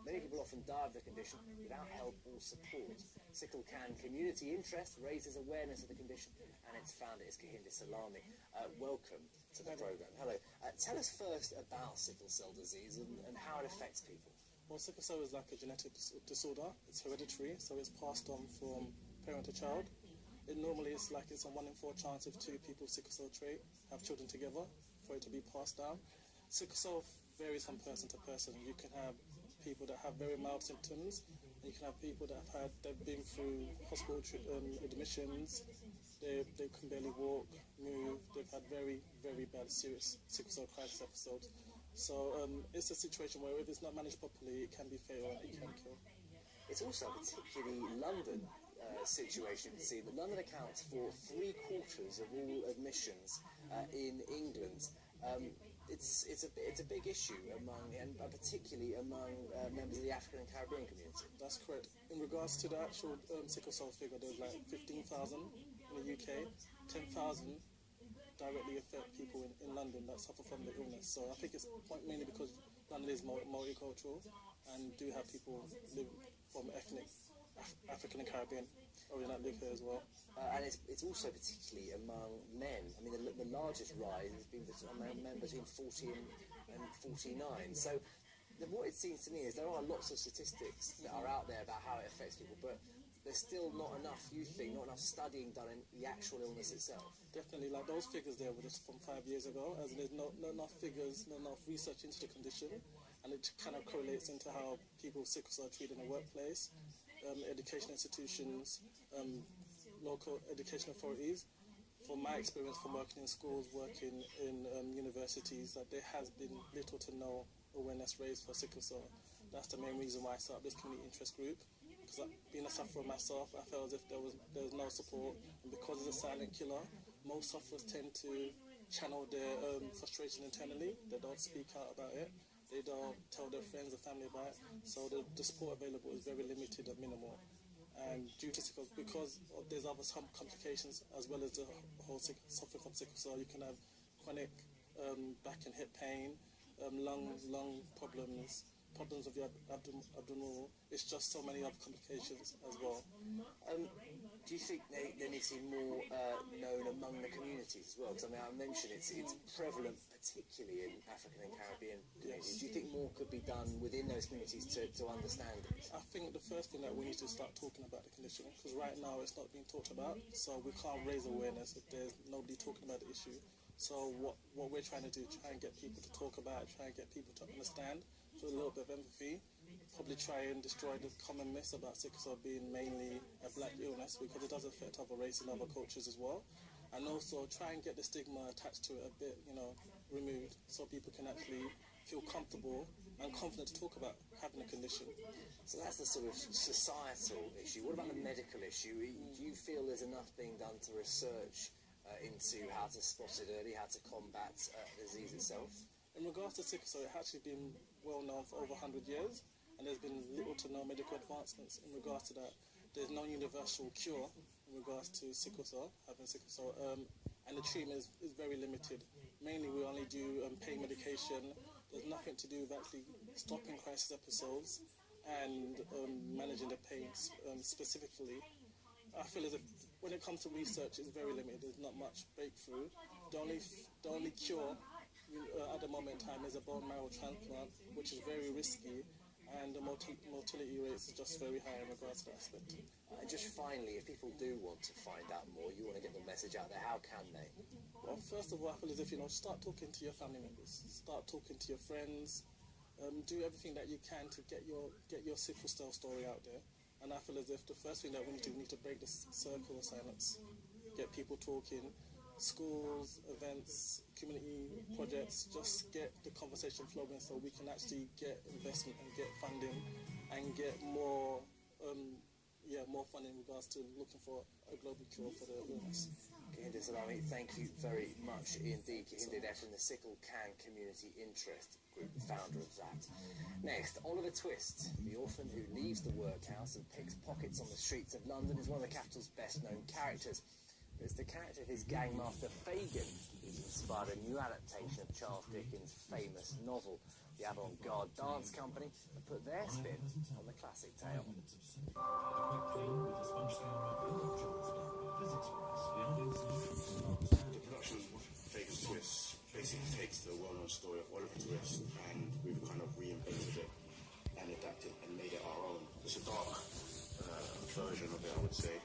Many people often die of the condition without help or support. Sicklekan community interest raises awareness of the condition, and its founder is Salami. Welcome to the programme. Hello. Tell us first about sickle cell disease and how it affects people. Well, sickle cell is like a genetic disorder. It's hereditary, so it's passed on from parent to child. It normally it's a 1 in 4 chance if 2 people with sickle cell trait have children together for it to be passed down. Sickle cell varies from person to person. You can have people that have very mild symptoms, and you can have people that they've been through hospital admissions, they can barely walk, move, they've had very, very bad, serious sickle cell crisis episodes. So it's a situation where if it's not managed properly, it can be fatal and it can kill. It's also a particularly London situation. You see that London accounts for 3/4 of all admissions in England. It's a big issue and particularly among members of the African and Caribbean community. That's correct. In regards to the actual sickle cell figure, there's like 15,000 in the UK, 10,000 directly affect people in London that suffer from the illness. So I think it's mainly because London is multicultural and do have people live from ethnic African and Caribbean origin that live here as well. And it's also particularly among men. I mean, the largest rise has been among men between 40 and 49. So what it seems to me is there are lots of statistics that are out there about how it affects people, but there's still not enough, you think, not enough studying done in the actual illness itself. Definitely, like those figures there were just from 5 years ago, as there's not enough figures, not enough research into the condition, and it kind of correlates into how people with sickle cell are treated in the workplace, education institutions, local education authorities. From my experience from working in schools, working in universities, that there has been little to no awareness raised for sickle cell. That's the main reason why I set up this community interest group. Because being a sufferer myself, I felt as if there was no support, and because it's a silent killer, most sufferers tend to channel their frustration internally. They don't speak out about it. They don't tell their friends or family about it. So the support available is very limited and minimal. And due to sickle, because there's other some complications as well as the whole suffering from sickle cell, you can have chronic back and hip pain, lung problems of the abdominal. It's just so many other complications as well. Do you think there needs to be more known among the communities as well? Because I mentioned it's prevalent particularly in African and Caribbean communities. Do you think more could be done within those communities to understand it? I think the first thing that we need to start talking about the condition, because right now it's not being talked about, so we can't raise awareness if there's nobody talking about the issue. So what we're trying to do, try and get people to talk about it, try and get people to understand, with a little bit of empathy, probably try and destroy the common myths about sickle cell being mainly a black illness, because it does affect other races and other cultures as well. And also try and get the stigma attached to it a bit, removed, so people can actually feel comfortable and confident to talk about having a condition. So that's the sort of societal issue. What about the medical issue? Do you feel there's enough being done to research into how to spot it early, how to combat the disease itself? In regards to sickle cell, it's actually been well known for over 100 years, and there's been little to no medical advancements in regards to that. There's no universal cure in regards to sickle cell, having sickle cell, and the treatment is very limited. Mainly we only do pain medication. There's nothing to do with actually stopping crisis episodes and managing the pain specifically. I feel as if when it comes to research, it's very limited. There's not much breakthrough. The only cure at the moment in time is a bone marrow transplant, which is very risky, and the mortality rates is just very high in regards to that aspect. And just finally, if people do want to find out more, you want to get the message out there, how can they? Well, first of all, I feel as if, start talking to your family members, start talking to your friends, do everything that you can to get your sickle cell story out there. And I feel as if the first thing that we need to break this circle of silence, get people talking, schools, events, community projects, just get the conversation flowing so we can actually get investment and get funding and get more funding in regards to looking for a global cure for the illness. Salami, thank you very much indeed. From the Sicklekan Community Interest Group, founder of that. Next, Oliver Twist, the orphan who leaves the workhouse and picks pockets on the streets of London, is one of the capital's best-known characters. It's the character of his gangmaster Fagin who's inspired a new adaptation of Charles Dickens' famous novel. the avant-garde dance company have put their spin on the classic tale. The production Vegas Twist basically takes the well-known story of Oliver Twist and we've kind of reinvented it and adapted and made it our own. It's a dark version of it, I would say.